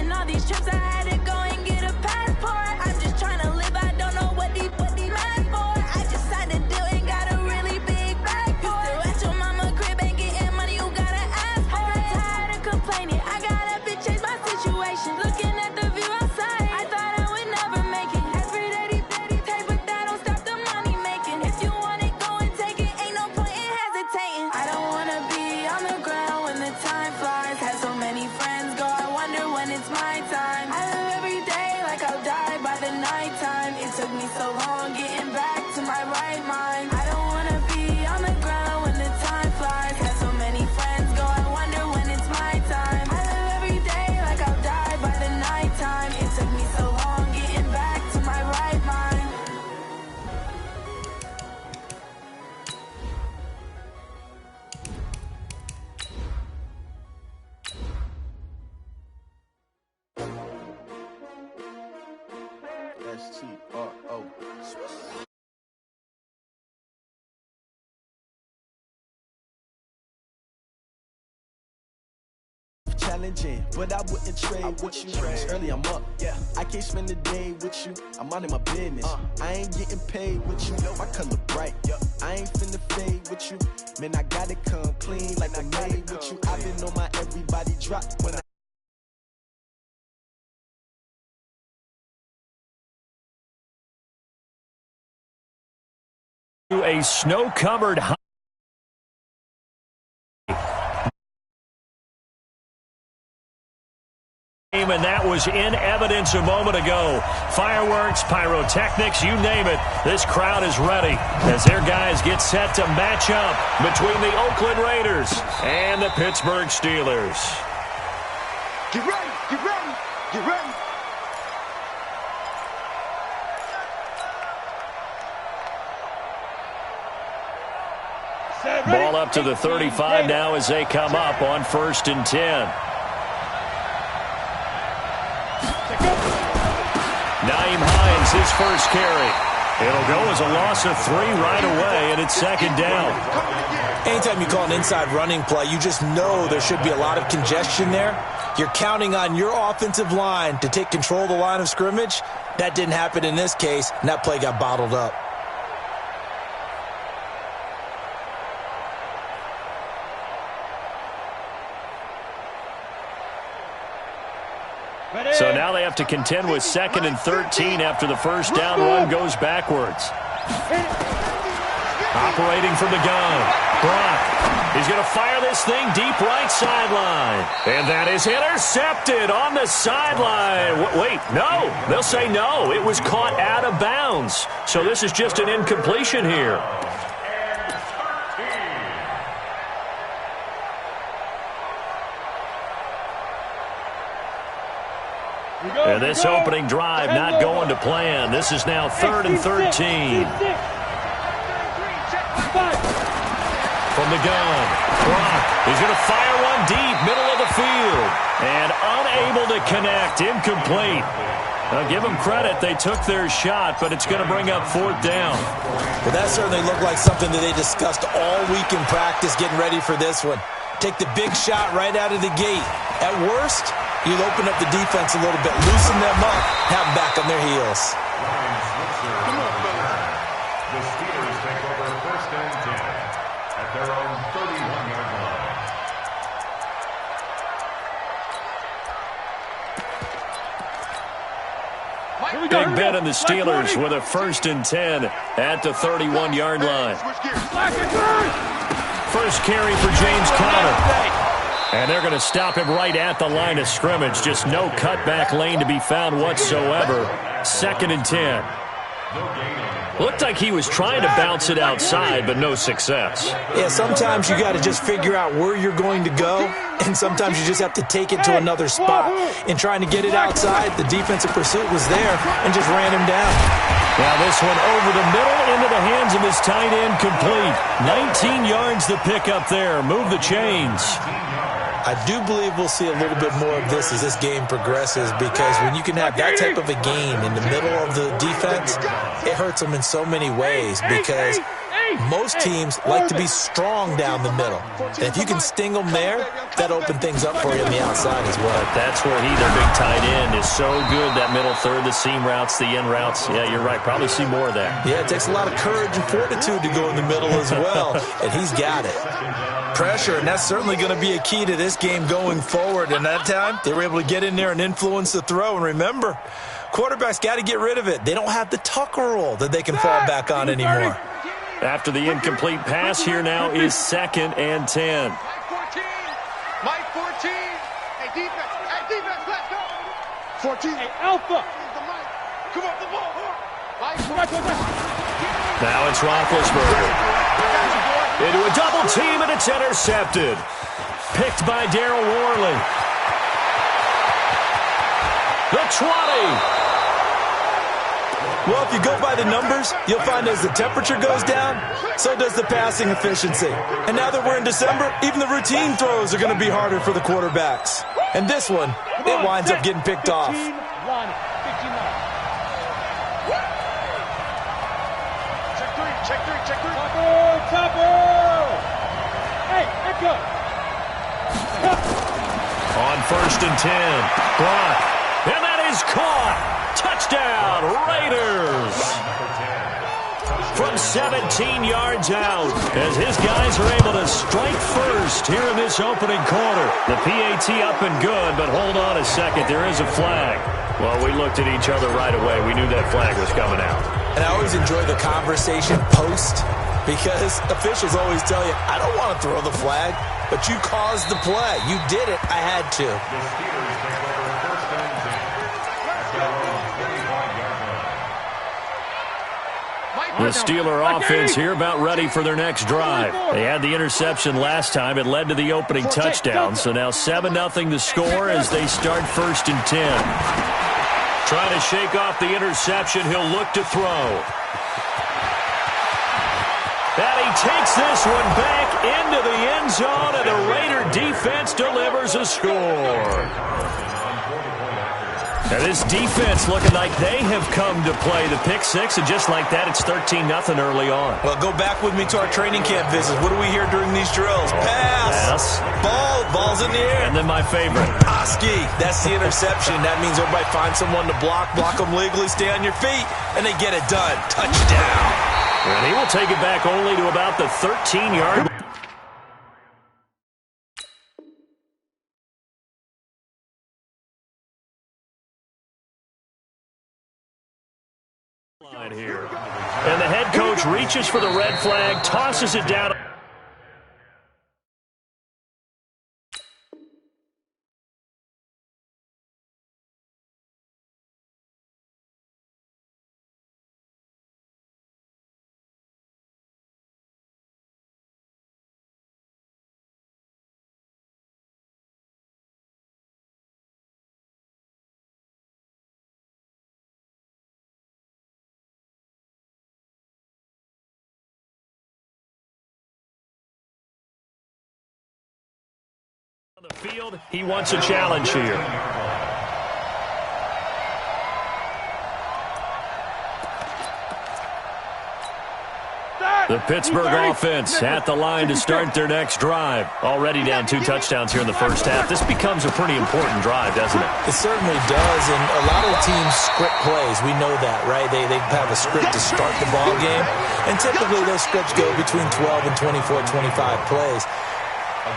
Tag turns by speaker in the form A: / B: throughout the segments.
A: And all these trips I had to go and get a passport. I'm just trying to live, I don't know what these mad for. I just signed a deal and got a really big bag for it. You still at your mama crib and getting money, you gotta ask for it. I'm tired of complaining, I gotta bitch change my situation. Looking at the view outside, I thought I would never make it. Every day they pay, but that don't stop the money making. If you want it, go and take it, ain't no point in hesitating. I don't wanna be on the ground when the time flies. Had so many friends go, I wonder when it's my time. I live every day like I'll die by the nighttime. It took me so long getting back to my right mind. I don't wanna be on the ground when the time flies. Had so many friends go, I wonder when it's my time. I live every day like I'll die by the nighttime. It took me so long getting back to my right mind.
B: STRO. Challenging, but I wouldn't trade with you. It's early, I'm up. Yeah, I can't spend the day with you. I'm minding my business. I ain't getting paid with you. My color bright. I ain't finna fade with you. Man, I gotta come clean like I made with you. I've been on my everybody drop when I.
C: A snow-covered high. And that was in evidence a moment ago. Fireworks, pyrotechnics, you name it. This crowd is ready as their guys get set to match up between the Oakland Raiders and the Pittsburgh Steelers.
D: Get ready, get ready, get ready.
C: Ball up to the 35 now as they come up on 1st and 10. Nyheim Hines, his first carry. It'll go as a loss of 3 right away, and it's 2nd down.
E: Anytime you call an inside running play, you just know there should be a lot of congestion there. You're counting on your offensive line to take control of the line of scrimmage. That didn't happen in this case, and that play got bottled up.
C: So now they have to contend with 2nd and 13 after the first down run goes backwards. Operating from the gun. Brock. He's going to fire this thing deep right sideline. And that is intercepted on the sideline. Wait, no. They'll say no. It was caught out of bounds. So this is just an incompletion here. And this opening drive not going to plan. This is now 3rd and 13. From the gun, Brock, he's going to fire one deep, middle of the field. And unable to connect, incomplete. Now give them credit, they took their shot, but it's going to bring up 4th down.
E: Well, that certainly looked like something that they discussed all week in practice getting ready for this one. Take the big shot right out of the gate. At worst, you'll open up the defense a little bit, loosen them up, have them back on their heels.
F: The Steelers take over 1st and 10 at their own 31-yard line.
C: Big Ben and the Steelers with a 1st and 10 at the 31-yard line. First carry for James Conner. And they're going to stop him right at the line of scrimmage. Just no cutback lane to be found whatsoever. 2nd and 10. Looked like he was trying to bounce it outside, but no success.
E: Yeah, sometimes you got to just figure out where you're going to go, and sometimes you just have to take it to another spot. In trying to get it outside, the defensive pursuit was there and just ran him down.
C: Now this one over the middle into the hands of his tight end, complete. 19 yards to pick up there. Move the chains.
E: I do believe we'll see a little bit more of this as this game progresses, because when you can have that type of a gain in the middle of the defense, it hurts them in so many ways, because Most teams like to be strong down the middle. And if you can sting them there, that opens things up for you on the outside as well.
C: But that's where their big tight end, is so good. That middle third, the seam routes, the end routes. Yeah, you're right. Probably see more of that.
E: Yeah, it takes a lot of courage and fortitude to go in the middle as well. And he's got it. Pressure, and that's certainly going to be a key to this game going forward. And that time, they were able to get in there and influence the throw. And remember, quarterbacks got to get rid of it. They don't have the tuck roll that they can fall back on anymore.
C: After the incomplete pass, here now is 2nd and 10.
D: Mike 14. Mike 14. Hey, defense. Hey, defense, let's go. 14. Hey, Alpha. Come on, the ball. Mike 14.
C: Now it's Roethlisberger. Into a double team, and it's intercepted. Picked by Darryl Worley. The 20.
E: Well, if you go by the numbers, you'll find as the temperature goes down, so does the passing efficiency. And now that we're in December, even the routine throws are going to be harder for the quarterbacks. And this one, it winds up getting picked off.
D: Check three.
G: Hey, echo.
C: On 1st and 10, block, and that is caught. Touchdown, Raiders. From 17 yards out, as his guys are able to strike first here in this opening quarter. The PAT up and good, but hold on a second, there is a flag. Well, we looked at each other right away. We knew that flag was coming out.
E: And I always enjoy the conversation post, because officials always tell you, I don't want to throw the flag, but you caused the play. You did it. I had to.
C: The Steeler offense here about ready for their next drive. They had the interception last time. It led to the opening touchdown. So now 7-0 the score as they start 1st and 10. Trying to shake off the interception. He'll look to throw. And he takes this one back into the end zone, and the Raider defense delivers a score. Now this defense looking like they have come to play. The pick six, and just like that, it's 13-0 early on.
E: Well, go back with me to our training camp visits. What do we hear during these drills? Pass. Ball's in the air.
C: And then my favorite.
E: Oski, that's the interception. That means everybody find someone to block them legally, stay on your feet, and they get it done. Touchdown.
C: And he will take it back only to about the 13-yard line here. And the head coach reaches for the red flag, tosses it down. On the field, he wants a challenge here. The Pittsburgh offense at the line to start their next drive. Already down 2 touchdowns here in the first half. This becomes a pretty important drive, doesn't it?
E: It certainly does, and a lot of teams script plays. We know that, right? They have a script to start the ball game, and typically those scripts go between 12 and 24, 25 plays.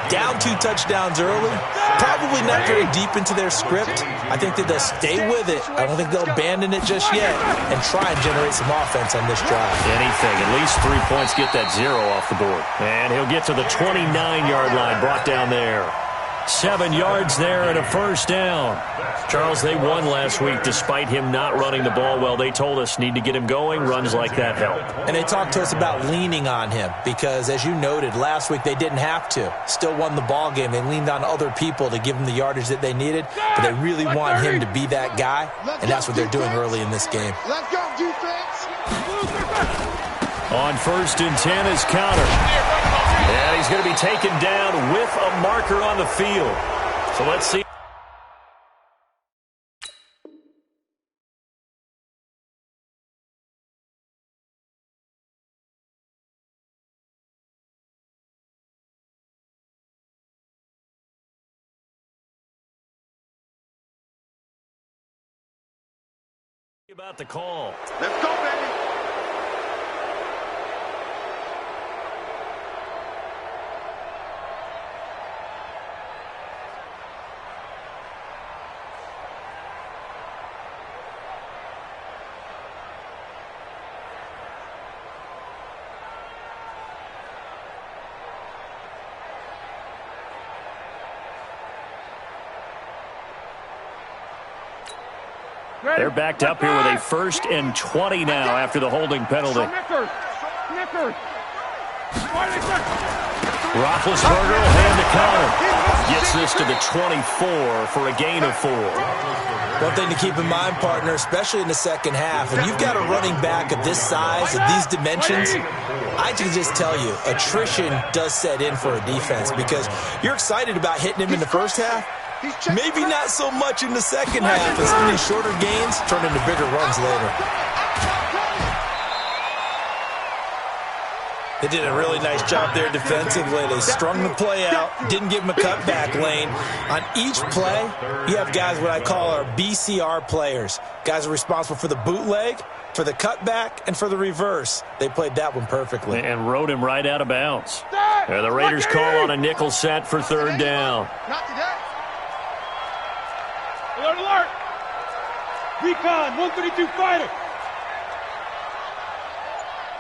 E: Down 2 touchdowns early, probably not very deep into their script. I think that they'll stay with it. I don't think they'll abandon it just yet and try and generate some offense on this drive.
C: Anything, at least 3 points, get that 0 off the board. And he'll get to the 29-yard line, brought down there. 7 yards there and a first down. Charles, they won last week despite him not running the ball well. They told us need to get him going. Runs like that help.
E: And they talked to us about leaning on him because, as you noted, last week they didn't have to. Still won the ball game. They leaned on other people to give them the yardage that they needed, but they really want him to be that guy, and that's what they're doing early in this game.
D: Let's go, defense.
C: On 1st and 10 is counter. And he's going to be taken down with a marker on the field. So let's see. About the call.
D: Let's go, baby.
C: They're backed up here with a 1st and 20 now after the holding penalty.
D: Snickers.
C: Roethlisberger will hand the counter. Gets this to the 24 for a gain of 4.
E: One thing to keep in mind, partner, especially in the second half, and you've got a running back of this size, of these dimensions, I can just tell you, attrition does set in for a defense because you're excited about hitting him in the first half. Maybe not so much in the second half, as some of these shorter gains turn into bigger runs later. They did a really nice job there defensively. They strung the play out, didn't give him a cutback lane. On each play, you have guys what I call our BCR players. Guys are responsible for the bootleg, for the cutback, and for the reverse. They played that one perfectly.
C: And rode him right out of bounds. The Raiders call on a nickel set for 3rd down.
D: Not today.
G: Alert! Recon, 132 fighter.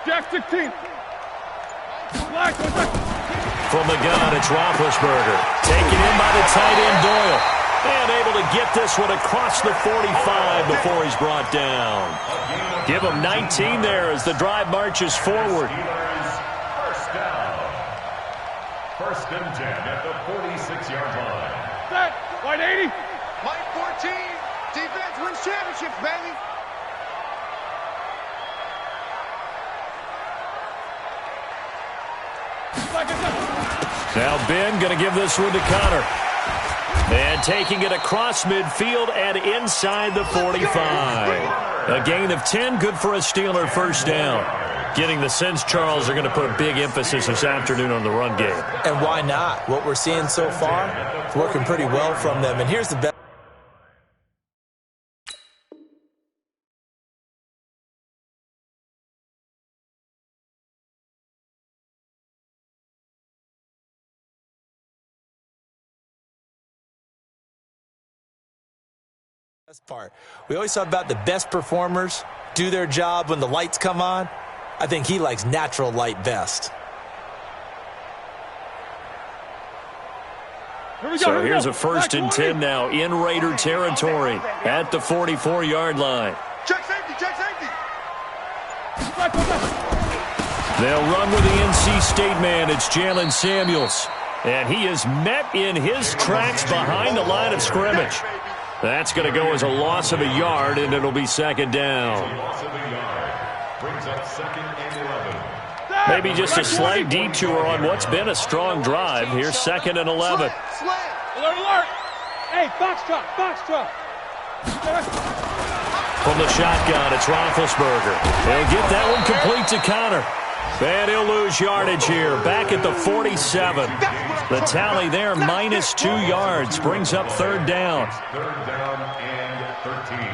G: Jack 16.
C: From the gun, it's Roethlisberger. Taken in by the tight end Doyle. And able to get this one across the 45 before he's brought down. Give him 19 there as the drive marches forward.
F: First down. 1st and 10 at the 46-yard line.
G: Set. White 80.
D: Mike 14. Defense wins championships, baby.
C: Now Ben going to give this one to Connor. And taking it across midfield and inside the 45. A gain of 10, good for a Steeler 1st down. Getting the sense, Charles, are going to put a big emphasis this afternoon on the run game.
E: And why not? What we're seeing so far is working pretty well from them. And here's the best. Part. We always talk about the best performers do their job when the lights come on. I think he likes natural light best.
C: So here's a 1st and 10 now in Raider territory at the 44-yard line.
D: Check safety, check safety.
C: They'll run with the NC State man. It's Jalen Samuels. And he is met in his tracks behind the line of scrimmage. That's going to go as a loss of a yard, and it'll be 2nd down.
F: Loss of a yard. Brings up 2nd and 11.
C: Maybe just a slight detour on what's been a strong drive. Here's 2nd and 11.
G: Alert! Hey, box truck.
C: From the shotgun, it's Roethlisberger. He'll get that one complete to Connor. And he'll lose yardage here. Back at the 47. The tally there, minus 2 yards. Brings up 3rd down.
F: 3rd down and 13.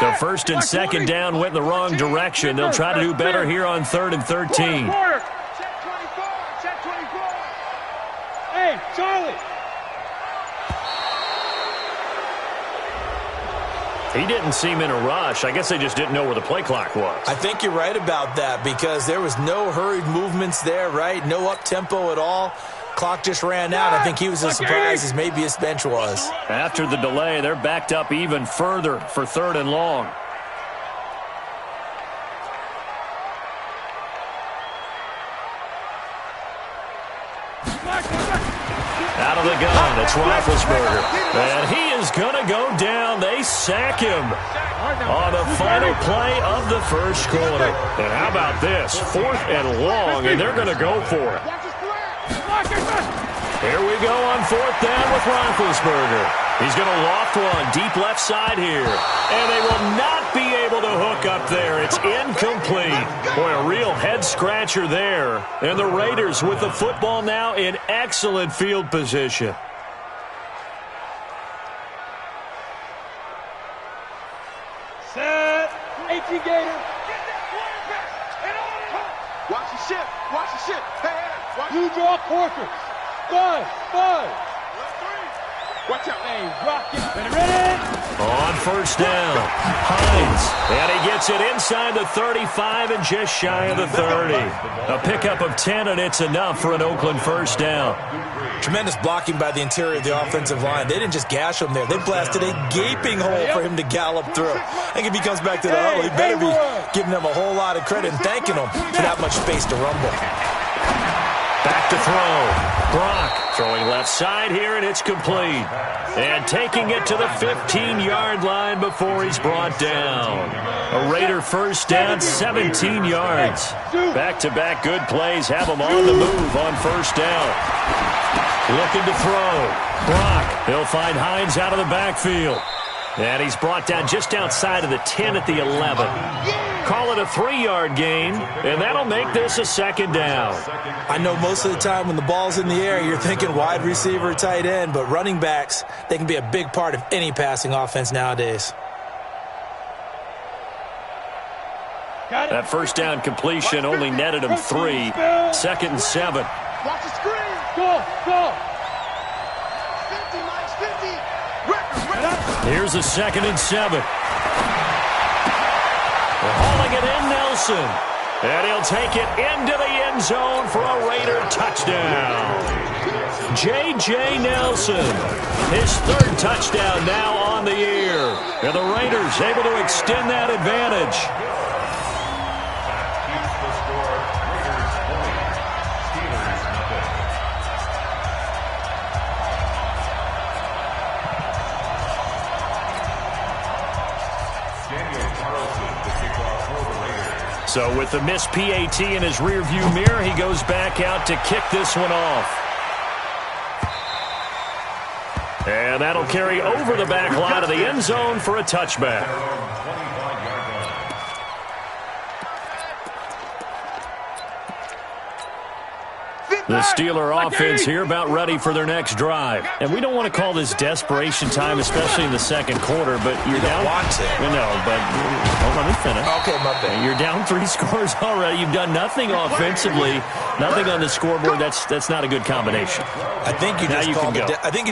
C: So 1st and 2nd down went in the wrong direction. They'll try to do better here on 3rd and 13.
G: Check 24. Hey, Charlie.
C: He didn't seem in a rush. I guess they just didn't know where the play clock was.
E: I think you're right about that because there was no hurried movements there, right? No up-tempo at all. Clock just ran out. I think he was as surprised as maybe his bench was.
C: After the delay, they're backed up even further for 3rd and long. Out of the gun, it's Roethlisberger. And he is going to go down. They sack him on the final play of the first quarter. And how about this? 4th and long, and they're going to go for it. Here we go on 4th down with Roethlisberger. He's going to loft one deep left side here. And they will not be able to hook up there. It's incomplete. Boy, a real head-scratcher there. And the Raiders with the football now in excellent field position.
G: Set. 18 Gator.
D: Watch the ship. Watch the ship. Hey, watch
G: You draw quarters. Buzz.
D: Watch out.
G: Hey, rock it. Ready?
C: On 1st down, Hines. And he gets it inside the 35 and just shy of the 30. A pickup of 10, and it's enough for an Oakland 1st down.
E: Tremendous blocking by the interior of the offensive line. They didn't just gash him there. They blasted a gaping hole for him to gallop through. I think if he comes back to the huddle, he better be giving them a whole lot of credit and thanking them for that much space to rumble.
C: Back to throw. Brock throwing left side here, and it's complete. And taking it to the 15-yard line before he's brought down. A Raider 1st down, 17 yards. Back-to-back good plays have him on the move on 1st down. Looking to throw. Brock, he'll find Hines out of the backfield. And he's brought down just outside of the 10 at the 11. Call it a 3-yard gain, and that'll make this a 2nd down.
E: I know most of the time when the ball's in the air, you're thinking wide receiver, tight end, but running backs, they can be a big part of any passing offense nowadays.
C: That 1st down completion only netted him 3. 2nd and 7.
D: Watch the screen.
G: Go.
D: 50, Mike, 50.
C: Here's a 2nd and 7. Hauling it in, Nelson. And he'll take it into the end zone for a Raider touchdown. J.J. Nelson, his 3rd touchdown now on the year. And the Raiders able to extend that advantage.
F: Keeps the score. Raiders 20. Steelers nothing. Daniel Carlson, the kickoff for the Raiders.
C: So with the missed PAT in his rearview mirror, he goes back out to kick this one off. And that'll carry over the back line of the end zone for a touchback. The Steeler offense here about ready for their next drive. And we don't want to call this desperation time, especially in the 2nd quarter, but you're down.
E: Want to.
C: No, but let me finish.
E: Okay, my bad.
C: You're down 3 scores already. You've done nothing offensively, nothing on the scoreboard. That's not a good combination.
E: I think you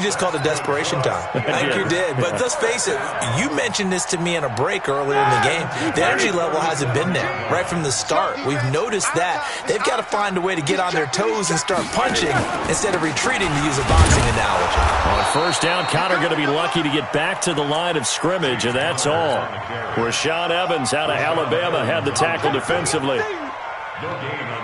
E: just called it desperation time. I think you did. But let's face it, you mentioned this to me in a break earlier in the game. The energy level hasn't been there right from the start. We've noticed that. They've got to find a way to get on their toes and start punching instead of retreating, to use a boxing analogy.
C: On 1st down, Connor going to be lucky to get back to the line of scrimmage, and that's all. Rashaan Evans out of Alabama had the tackle defensively.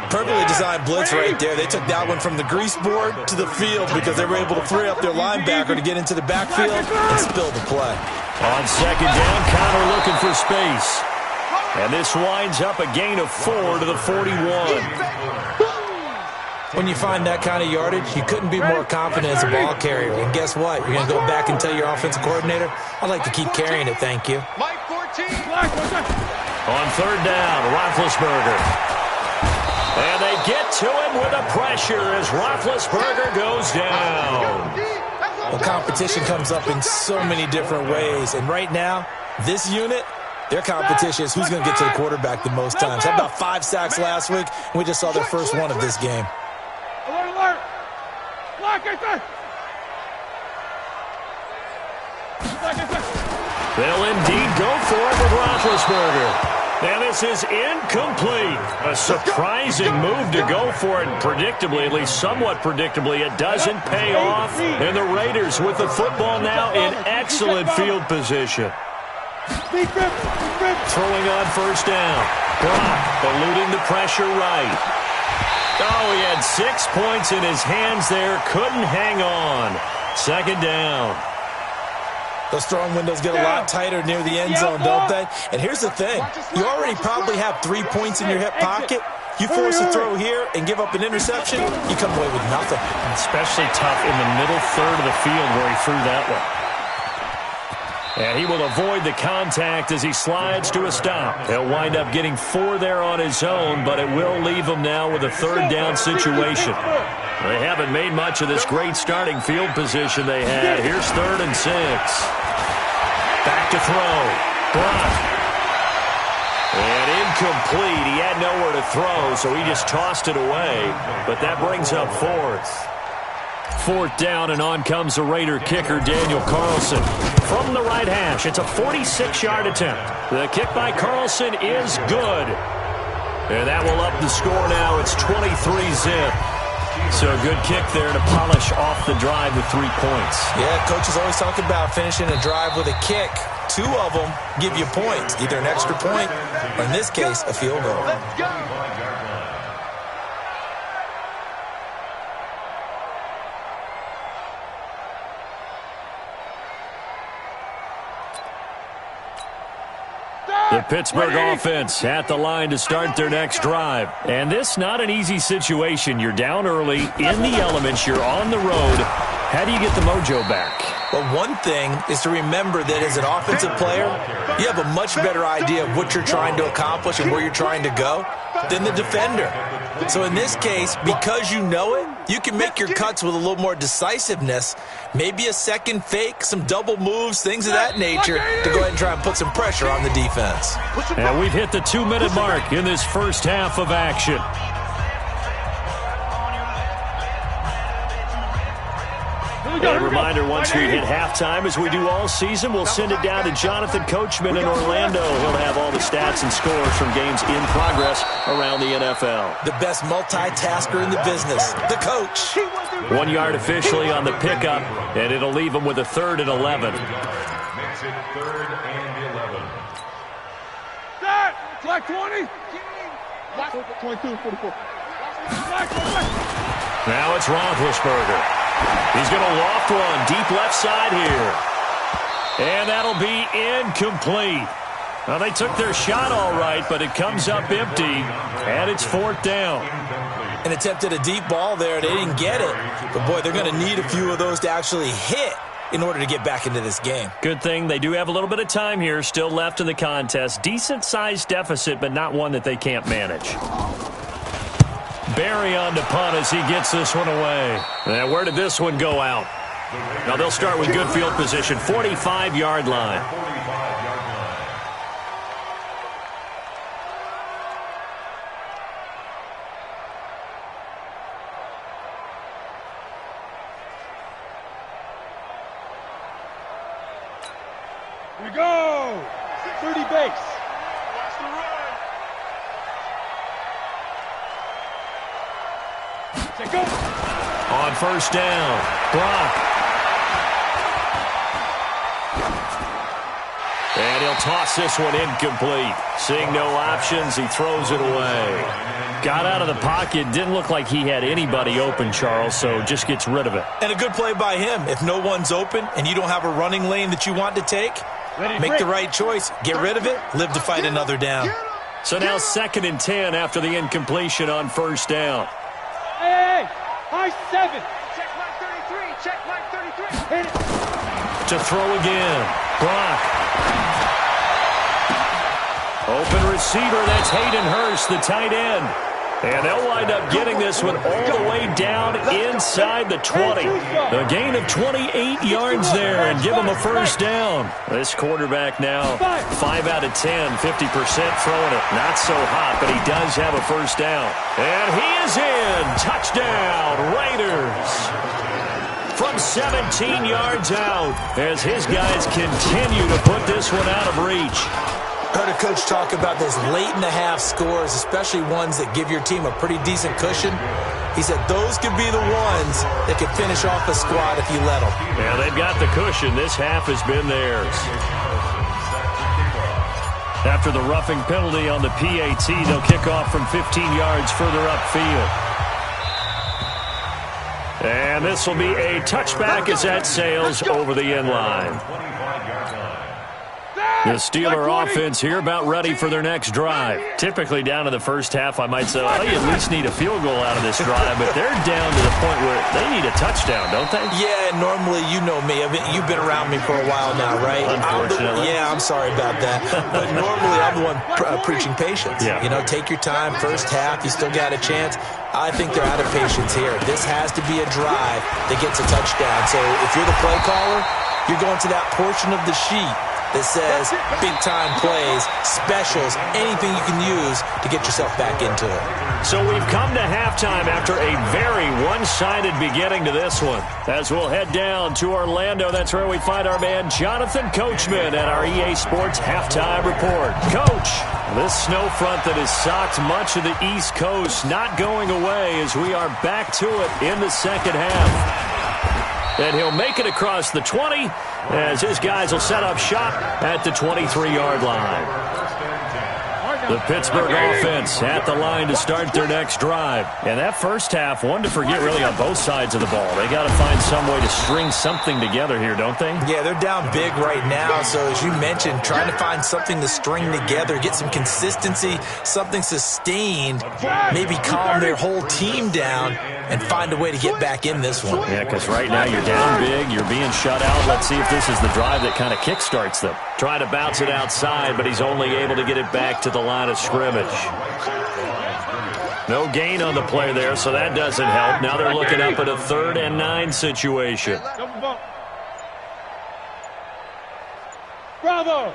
E: Perfectly designed blitz right there. They took that one from the grease board to the field because they were able to free up their linebacker to get into the backfield and spill the play.
C: On 2nd down, Connor looking for space. And this winds up a gain of 4 to the 41.
E: When you find that kind of yardage, you couldn't be more confident as a ball carrier. And guess what? You're going to go back and tell your offensive coordinator, I'd like to keep carrying it, thank you.
D: Mike 14.
C: On 3rd down, Roethlisberger. And they get to him with a pressure as Roethlisberger goes down.
E: Well, competition comes up in so many different ways. And right now, this unit, their competition is who's going to get to the quarterback the most times. How about 5 sacks last week? And we just saw their first one of this game.
G: Alert!
C: They'll indeed go for it with Roethlisberger. And this is incomplete. A surprising move to go for it. Predictably, at least somewhat predictably, it doesn't pay off. And the Raiders with the football now in excellent field position. Throwing on first down. Brock eluding the pressure right. Oh, he had 6 points in his hands there. Couldn't hang on. Second down.
E: Those throwing windows get a lot tighter near the end zone, don't they? And here's the thing. You already probably have 3 points in your hip pocket. You force a throw here and give up an interception, you come away with nothing.
C: Especially tough in the middle third of the field where he threw that one. And he will avoid the contact as he slides to a stop. He'll wind up getting 4 there on his own, but it will leave him now with a third down situation. They haven't made much of this great starting field position they had. Here's 3rd and 6. Back to throw. Brock. And incomplete. He had nowhere to throw, so he just tossed it away. But that brings up 4th. 4th down, and on comes the Raider kicker, Daniel Carlson. From the right hash, it's a 46-yard attempt. The kick by Carlson is good. And that will up the score now. It's 23-zip. So a good kick there to polish off the drive with 3 points.
E: Yeah, coaches always talk about finishing a drive with a kick. 2 of them give you points, either an extra point or, in this case, a field goal.
D: Let's go.
C: The Pittsburgh offense at the line to start their next drive. And this not an easy situation. You're down early, in the elements, you're on the road. How do you get the mojo back?
E: Well, one thing is to remember that as an offensive player, you have a much better idea of what you're trying to accomplish and where you're trying to go than the defender. So in this case, because you know it, you can make your cuts with a little more decisiveness, maybe a second fake, some double moves, things of that nature, to go ahead and try and put some pressure on the defense.
C: And we've hit the 2-minute mark in this first half of action. A reminder, once we hit halftime, as we do all season, we'll send it down to Jonathan Coachman in Orlando. He'll have all the stats and scores from games in progress around the NFL.
E: The best multitasker in the business, the coach.
C: 1 yard officially on the pickup, and it'll leave him with a 3rd and 11.
F: Makes it 3rd and 11.
G: Flag 20. 22, 44.
C: Now it's Roethlisberger. He's going to loft one deep left side here. And that'll be incomplete. Well, they took their shot all right, but it comes up empty, and it's 4th down.
E: And attempted a deep ball there. They didn't get it. But, boy, they're going to need a few of those to actually hit in order to get back into this game.
C: Good thing they do have a little bit of time here still left in the contest. Decent-sized deficit, but not one that they can't manage. Barry on to punt as he gets this one away. Now, where did this one go out? Now, they'll start with good field position, 45-yard line.
G: Here we go. 30 base. Go.
C: On first down, Brock. And he'll toss this one incomplete. Seeing no options, he throws it away. Got out of the pocket, didn't look like he had anybody open, Charles, so just gets rid of it.
E: And a good play by him. If no one's open and you don't have a running lane that you want to take, make the right choice. Get rid of it, live to fight another down.
C: So now 2nd and 10 after the incompletion on first down.
G: Hey, high 7.
D: Check mark 33. Check mark 33.
G: Hit it.
C: To throw again. Brock. Open receiver. That's Hayden Hurst, the tight end. And they'll wind up getting this one all the way down inside the 20. A gain of 28 yards there and give them a first down. This quarterback now 5 out of 10, 50% throwing it. Not so hot, but he does have a first down. And he is in. Touchdown, Raiders. From 17 yards out as his guys continue to put this one out of reach.
E: Heard a coach talk about those late-in-the-half scores, especially ones that give your team a pretty decent cushion. He said those could be the ones that could finish off a squad if you let them.
C: Yeah, they've got the cushion. This half has been theirs. After the roughing penalty on the PAT, they'll kick off from 15 yards further upfield. And this will be a touchback as that sails over the end line. The Steeler offense here about ready for their next drive. Typically down to the first half, I might say, well, you at least need a field goal out of this drive, but they're down to the point where they need a touchdown, don't they?
E: Yeah, normally, you know me. You've been around me for a while now, right?
C: Unfortunately.
E: I'm sorry about that. But normally, I'm the one preaching patience.
C: Yeah.
E: You know, take your time. First half, you still got a chance. I think they're out of patience here. This has to be a drive that gets a touchdown. So if you're the play caller, you're going to that portion of the sheet that says big-time plays, specials, anything you can use to get yourself back into it.
C: So we've come to halftime after a very one-sided beginning to this one. As we'll head down to Orlando, that's where we find our man Jonathan Coachman at our EA Sports Halftime Report. Coach, this snow front that has socked much of the East Coast not going away as we are back to it in the second half. And he'll make it across the 20 as his guys will set up shop at the 23-yard line. The Pittsburgh offense at the line to start their next drive. And that first half, one to forget really on both sides of the ball. They got to find some way to string something together here, don't they?
E: Yeah, they're down big right now. So as you mentioned, trying to find something to string together, get some consistency, something sustained, maybe calm their whole team down and find a way to get back in this one.
C: Yeah, because right now you're down big, you're being shut out. Let's see if this is the drive that kind of kickstarts them. Trying to bounce it outside, but he's only able to get it back to the line of scrimmage. No gain on the play there, so that doesn't help. Now they're looking up at a 3rd and 9 situation.
G: Bravo!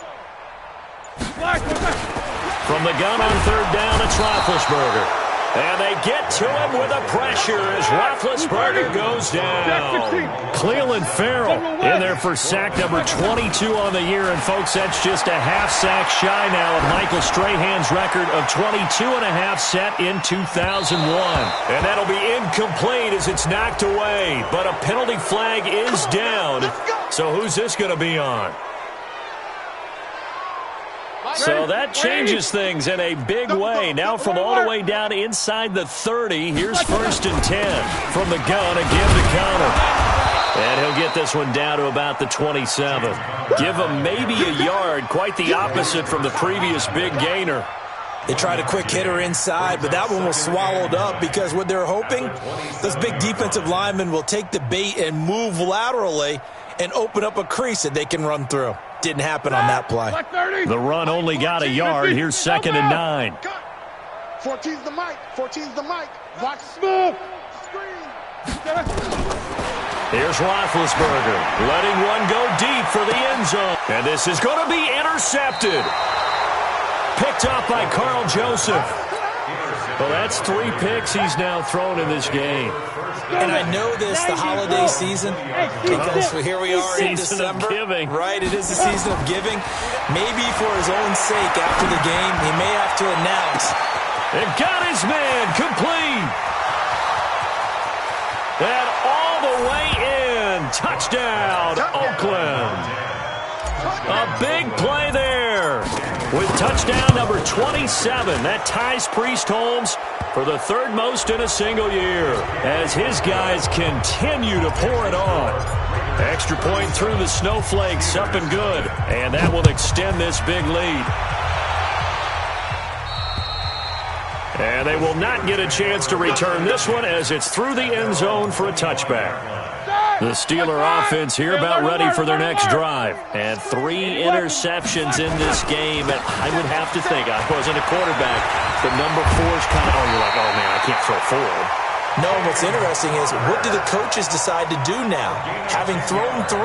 C: From the gun on 3rd down, it's Roethlisberger. And they get to him with a pressure as Roethlisberger goes down. Cleveland Farrell in there for sack number 22 on the year. And, folks, that's just a half sack shy now of Michael Strahan's record of 22.5 set in 2001. And that'll be incomplete as it's knocked away. But a penalty flag is down. So who's this going to be on? So that changes things in a big way. Now from all the way down inside the 30, here's 1st and 10 from the gun, again to counter. And he'll get this one down to about the 27. Give him maybe a yard, quite the opposite from the previous big gainer.
E: They tried a quick hitter inside, but that one was swallowed up because what they're hoping, those big defensive linemen will take the bait and move laterally and open up a crease that they can run through. Didn't happen on that play.
C: The run only got a yard. Here's 2nd and 9.
D: 14's the mic. 14's the mic. Watch.
G: Move.
C: Here's Roethlisberger letting one go deep for the end zone. And this is going to be intercepted. Picked up by Carl Joseph. Well, that's 3 picks he's now thrown in this game.
E: And I know this, the holiday season, because here we are in December. Right, it is the season of giving. Maybe for his own sake after the game, he may have to announce.
C: And got his man complete. And all the way in. Touchdown, Oakland. A big play there with touchdown number 27. That ties Priest Holmes for the 3rd most in a single year as his guys continue to pour it on. Extra point through the snowflakes, up and good. And that will extend this big lead. And they will not get a chance to return this one as it's through the end zone for a touchback. The Steeler offense here about ready for their next drive. And 3 interceptions in this game. And I would have to think, I wasn't a quarterback, the number 4's kind of, you're like, oh, man, I can't throw forward.
E: No, what's interesting is, what do the coaches decide to do now? Having thrown 3,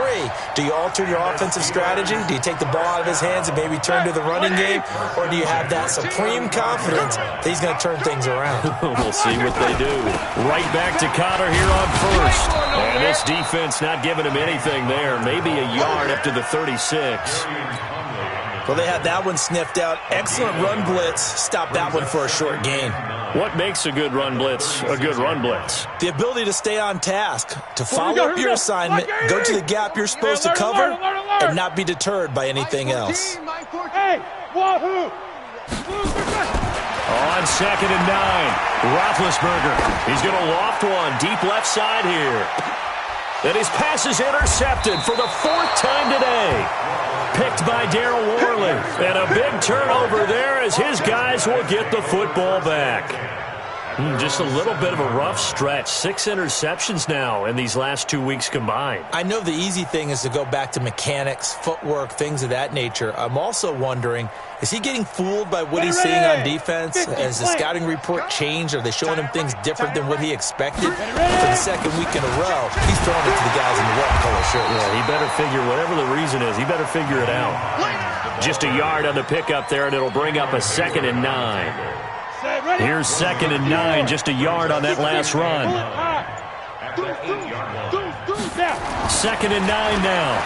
E: do you alter your offensive strategy? Do you take the ball out of his hands and maybe turn to the running game? Or do you have that supreme confidence that he's going to turn things around?
C: We'll see what they do. Right back to Connor here on 1st. And this defense not giving him anything there. Maybe a yard up to the 36.
E: Well, they had that one sniffed out. Excellent run blitz. Stop that one for a short gain.
C: What makes a good run blitz a good run blitz?
E: The ability to stay on task, to follow up your assignment, go to the gap you're supposed to cover, and not be deterred by anything else.
G: Hey, wahoo!
C: On 2nd and 9, Roethlisberger. He's going to loft one deep left side here. And his pass is intercepted for the 4th time today. Picked by Darryl Worley. And a big turnover there as his guys will get the football back. Just a little bit of a rough stretch. 6 interceptions now in these last 2 weeks combined.
E: I know the easy thing is to go back to mechanics, footwork, things of that nature. I'm also wondering, is he getting fooled by what he's seeing on defense? Has the scouting report changed? Are they showing him things different than what he expected? For the 2nd week in a row, he's throwing it to the guys in the red color shirts.
C: Yeah, he better figure, whatever the reason is, he better figure it out. Just a yard on the pickup there, and it'll bring up a 2nd and 9. Here's 2nd and 9, just a yard on that last run. 2nd and 9 now.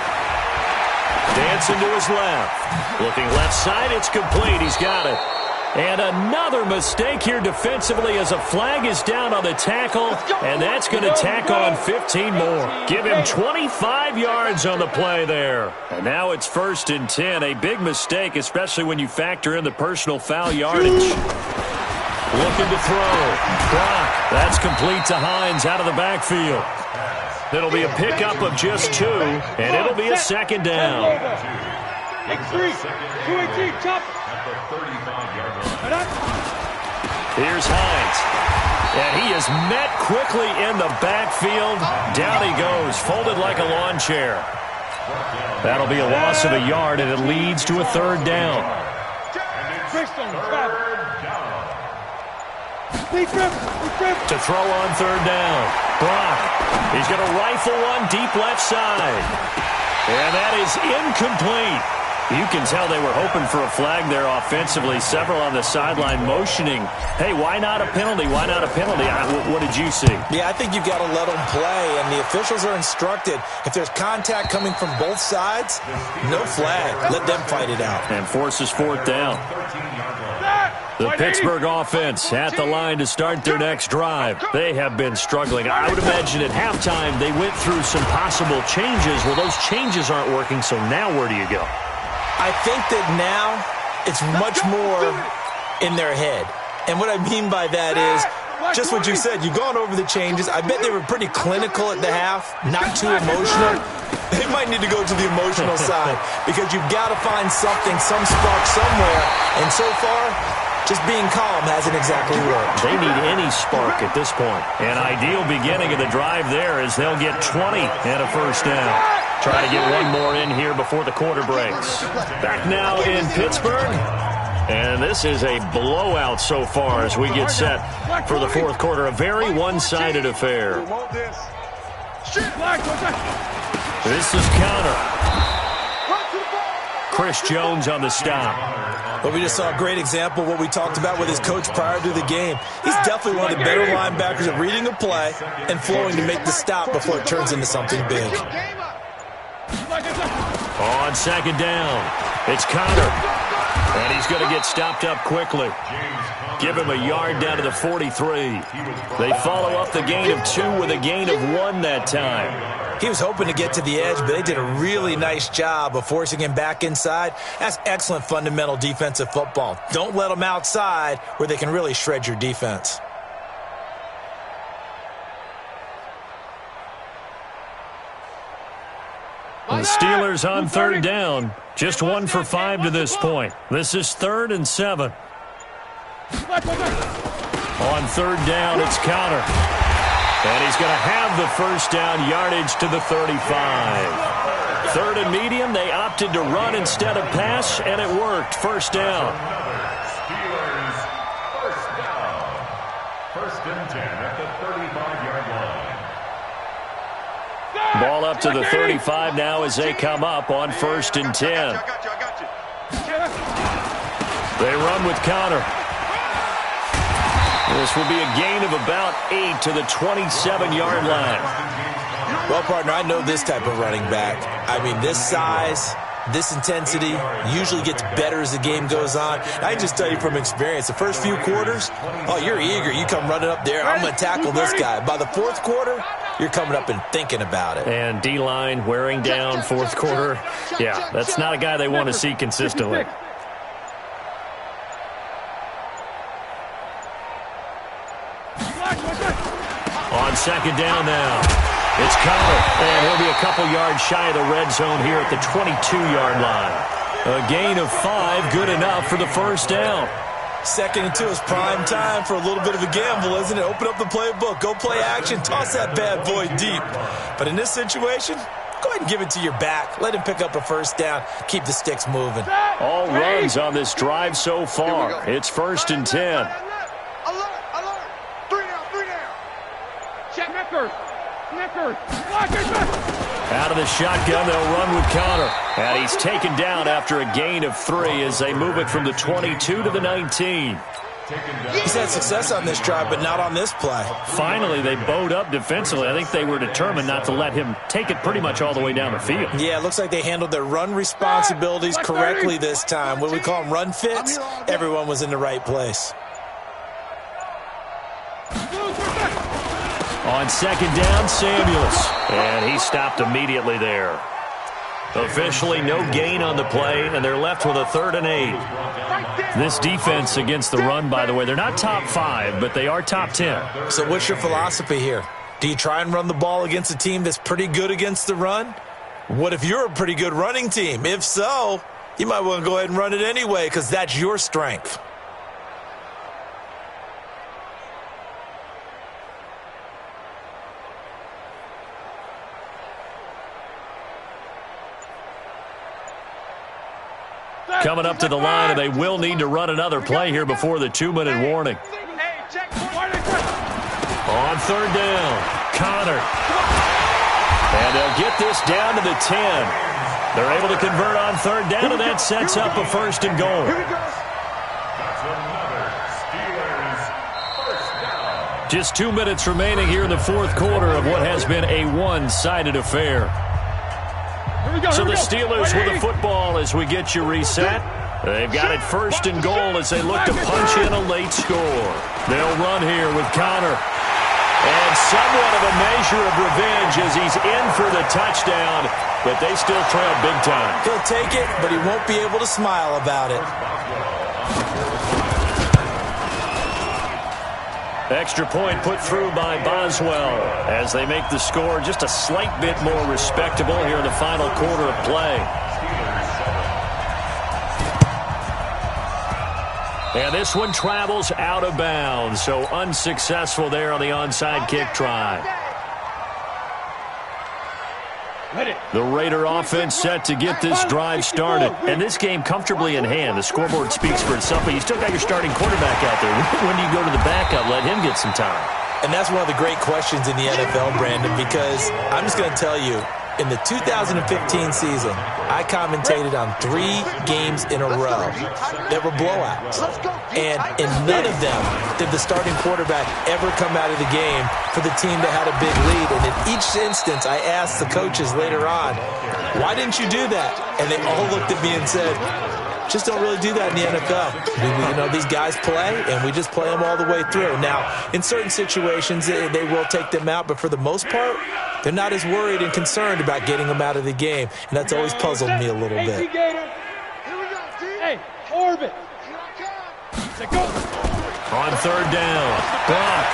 C: Dancing to his left. Looking left side, it's complete. He's got it. And another mistake here defensively as a flag is down on the tackle, and that's going to tack on 15 more. Give him 25 yards on the play there. And now it's 1st and 10. A big mistake, especially when you factor in the personal foul yardage. Looking to throw. Brock. That's complete to Hines out of the backfield. It'll be a pickup of just 2, and it'll be a 2nd down. Here's Hines. And he is met quickly in the backfield. Down he goes, folded like a lawn chair. That'll be a loss of a yard, and it leads to a 3rd down. To throw on 3rd down. Brock. He's going to rifle one deep left side. And that is incomplete. You can tell they were hoping for a flag there offensively. Several on the sideline motioning, hey, why not a penalty? Why not a penalty? What did you see?
E: Yeah, I think you've got to let them play, and the officials are instructed. If there's contact coming from both sides, no flag. Let them fight it out.
C: And forces 4th down. The Pittsburgh offense at the line to start their next drive. They have been struggling. I would imagine at halftime they went through some possible changes. Well, those changes aren't working, so now where do you go?
E: I think that now it's much more in their head. And what I mean by that is just what you said. You've gone over the changes. I bet they were pretty clinical at the half, not too emotional. They might need to go to the emotional side because you've got to find something, some spark somewhere. And so far, just being calm hasn't exactly worked.
C: They need any spark at this point. An ideal beginning of the drive there is they'll get 20 and a 1st down. Try to get one more in here before the quarter breaks. Back now in Pittsburgh. And this is a blowout so far as we get set for the 4th quarter. A very one-sided affair. This is counter. Chris Jones on the stop.
E: But we just saw a great example of what we talked about with his coach prior to the game. He's definitely one of the better linebackers at reading a play and flowing to make the stop before it turns into something big.
C: On 2nd down, it's Connor. And he's going to get stopped up quickly. Give him a yard down to the 43. They follow up the gain of 2 with a gain of 1 that time.
E: He was hoping to get to the edge, but they did a really nice job of forcing him back inside. That's excellent fundamental defensive football. Don't let them outside where they can really shred your defense.
C: The Steelers on 3rd down. Just 1 for 5 to this point. This is 3rd and 7. On 3rd down, it's Connor. And he's going to have the 1st down, yardage to the 35. 3rd and medium, they opted to run instead of pass, and it worked. 1st down.
F: Steelers, 1st down. 1st and 10 at the 35-yard line.
C: Ball up to the 35 now as they come up on 1st and 10. They run with Connor. This will be a gain of about 8 to the 27-yard line.
E: Well, partner, I know this type of running back. I mean, this size, This intensity usually gets better as the game goes on. I can just tell you from experience, the first few quarters, oh, you're eager. You come running up there, I'm going to tackle this guy. By the fourth quarter, you're coming up and thinking about it.
C: And D-line wearing down fourth quarter. Yeah, that's not a guy they want to see consistently. On second down now, it's Connor, and he'll be a couple yards shy of the red zone here at the 22-yard line. A gain of 5, good enough for the first down.
E: 2nd and 2 is prime time for a little bit of a gamble, isn't it? Open up the playbook, go play action, toss that bad boy deep. But in this situation, go ahead and give it to your back. Let him pick up a first down, keep the sticks moving.
C: All runs on this drive so far. It's 1st and 10. Out of the shotgun, they'll run with Connor. And he's taken down after a gain of 3 as they move it from the 22 to the 19.
E: He's had success on this drive, but not on this play.
C: Finally, they bowed up defensively. I think they were determined not to let him take it pretty much all the way down the field.
E: Yeah, it looks like they handled their run responsibilities correctly this time. What we call them run fits, everyone was in the right place.
C: On second down, Samuels. And he stopped immediately there. Officially no gain on the play, and they're left with a 3rd and 8. This defense against the run, by the way, they're not top 5, but they are top 10.
E: So what's your philosophy here? Do you try and run the ball against a team that's pretty good against the run? What if you're a pretty good running team? If so, you might want to go ahead and run it anyway because that's your strength.
C: Coming up to the line, and they will need to run another play here before the 2-minute warning. On 3rd down, Connor. And they'll get this down to the 10. They're able to convert on 3rd down, and that sets up a 1st and goal. Just 2 minutes remaining here in the 4th quarter of what has been a one-sided affair. So the Steelers with the football as we get you reset. They've got it 1st and goal as they look to punch in a late score. They'll run here with Connor. And somewhat of a measure of revenge as he's in for the touchdown, but they still trail big time.
E: He'll take it, but he won't be able to smile about it.
C: Extra point put through by Boswell as they make the score just a slight bit more respectable here in the final quarter of play. And this one travels out of bounds, so unsuccessful there on the onside kick try. The Raider offense set to get this drive started. And this game comfortably in hand. The scoreboard speaks for itself, but you still got your starting quarterback out there. When do you go to the backup? Let him get some time.
E: And that's one of the great questions in the NFL, Brandon, because I'm just going to tell you, in the 2015 season, I commentated on 3 games in a row that were blowouts. And in none of them did the starting quarterback ever come out of the game for the team that had a big lead. And in each instance, I asked the coaches later on, why didn't you do that? And they all looked at me and said, just don't really do that in the NFL. You know, these guys play, and we just play them all the way through. Now, in certain situations, they will take them out, but for the most part, they're not as worried and concerned about getting them out of the game, and that's always puzzled me a little bit.
G: Hey, orbit.
C: On 3rd down, Brock.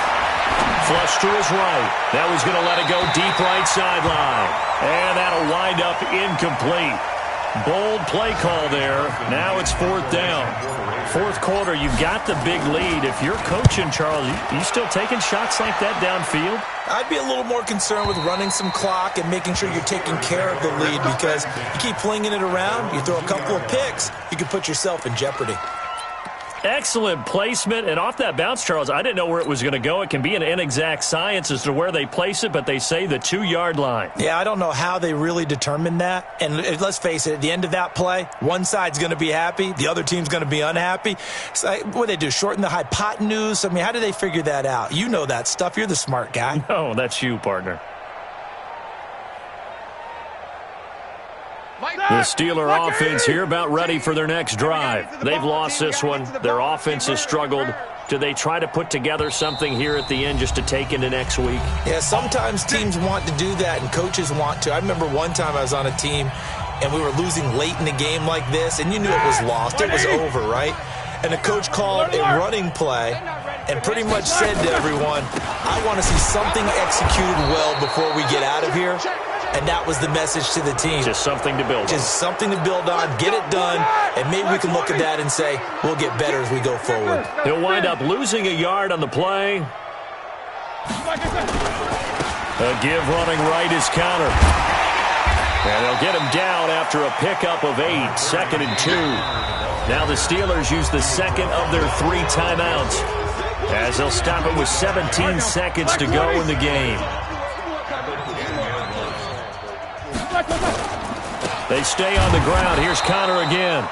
C: Flush to his right. Now he's going to let it go deep right sideline. And that'll wind up incomplete. Bold play call there. Now it's 4th down. 4th quarter, you've got the big lead. If you're coaching, Charles, you still taking shots like that downfield?
E: I'd be a little more concerned with running some clock and making sure you're taking care of the lead, because you keep flinging it around, you throw a couple of picks, you can put yourself in jeopardy.
C: Excellent placement, and off that bounce, Charles, I didn't know where it was going to go. It can be an inexact science as to where they place it, but they say the 2-yard line.
E: Yeah, I don't know how they really determined that. And let's face it, at the end of that play, one side's going to be happy, the other team's going to be unhappy. So what do they do, shorten the hypotenuse? I mean, how do they figure that out? You know that stuff. You're the smart guy.
C: No, that's you, partner.
D: Mike
C: The Steeler offense here about ready for their next drive. They've lost this one. Their offense has struggled. Do they try to put together something here at the end just to take into next week?
E: Yeah, sometimes teams want to do that and coaches want to. I remember one time I was on a team and we were losing late in the game like this, and you knew it was lost. It was over, right? And the coach called a running play and pretty much said to everyone, I want to see something executed well before we get out of here. And that was the message to the team.
C: Just something to build on.
E: Just something to build on, get it done, and maybe we can look at that and say, we'll get better as we go forward.
C: He'll wind up losing a yard on the play. A give running right is counter. And they'll get him down after a pickup of 8, 2nd and 2. Now the Steelers use the second of their 3 timeouts as they'll stop it with 17 seconds to go in the game. They stay on the ground. Here's Connor again.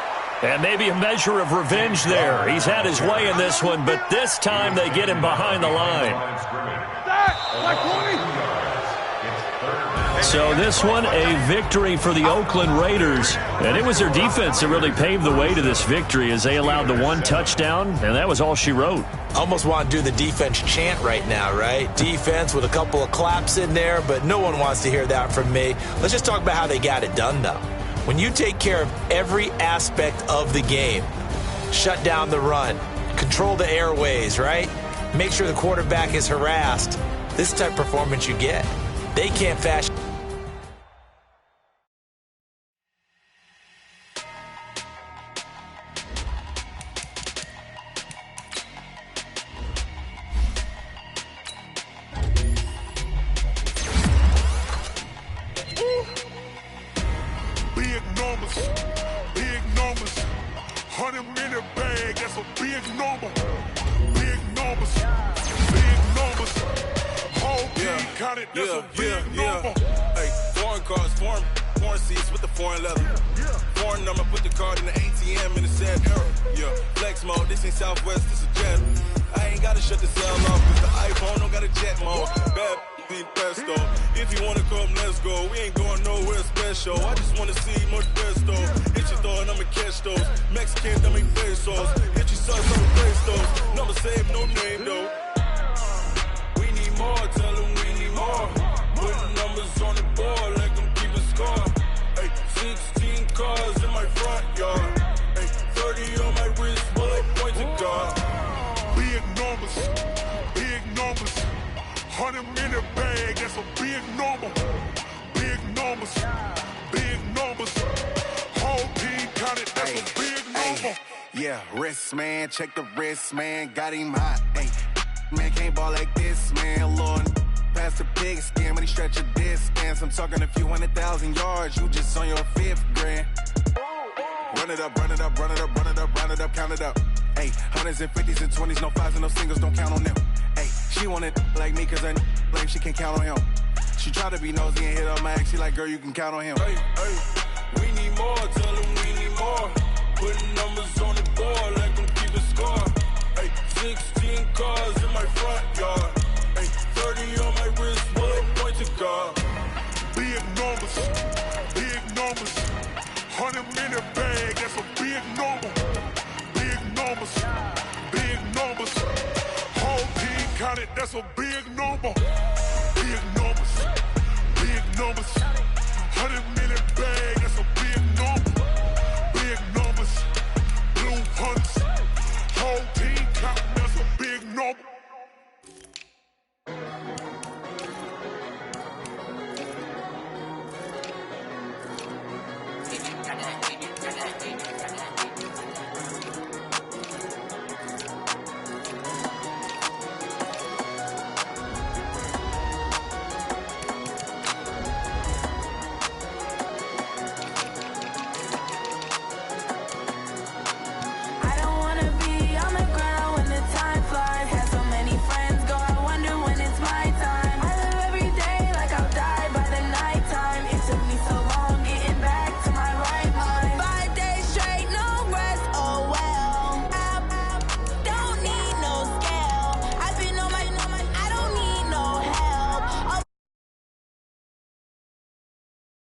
C: And maybe a measure of revenge there. He's had his way in this one, but this time they get him behind the line. So this one, a victory for the Oakland Raiders. And it was their defense that really paved the way to this victory as they allowed the 1 touchdown, and that was all she wrote.
E: Almost want to do the defense chant right now, right? Defense with a couple of claps in there, but no one wants to hear that from me. Let's just talk about how they got it done, though. When you take care of every aspect of the game, shut down the run, control the airways, right? Make sure the quarterback is harassed. This type of performance you get. They can't fashion.
H: Big numbers, 100 minute bag, that's a big number. Big numbers, whole team counted, that's a big number.
I: Hey, foreign cars, foreign seats with the foreign leather. Foreign number, put the card in the ATM in the sad era. Yeah, flex mode, this ain't Southwest, this a jet. I ain't gotta shut the cell off, cause the iPhone don't got a jet mode. Bad need pesto. If you wanna come, let's go. We ain't going nowhere special. I just wanna see more pesto. Hit your throw and I'ma catch those. Mexican, I make pesos. Hit your sons, I'ma place those. Number save, no name though. We need more, tell them we need more. Putting numbers on the board, let them keep a score. Hey, 16 cars in my front yard. Hey, 30 on my wrist, bullet point to God.
H: Big numbers, 100 minute bag, that's a big number. Big numbers, whole team counted, that's a big number.
J: Yeah, wrist man, check the wrist man, got him hot. Ay, man can't ball like this, man. Lord, past the pig skin when he stretch a distance. I'm talking a few 100,000 yards, you just on your 5th grand. Run it up, run it up, run it up, run it up, run it up, count it up. Ay, 100s and 50s and 20s, no 5s and no singles, don't count on them. Ay, she want it like me cause I blame she can't count on him. She try to be nosy and hit up my ex, she like, girl, you can count on him.
I: Hey, we need more, tell them we need more. Putting numbers on the board, let them keep a score. Hey, 16 cars in my front yard. Hey, 30 on my wrist, bullet point to God.
H: Big numbers, 100 minute bag, that's a big number. Big numbers, whole team counted, that's a big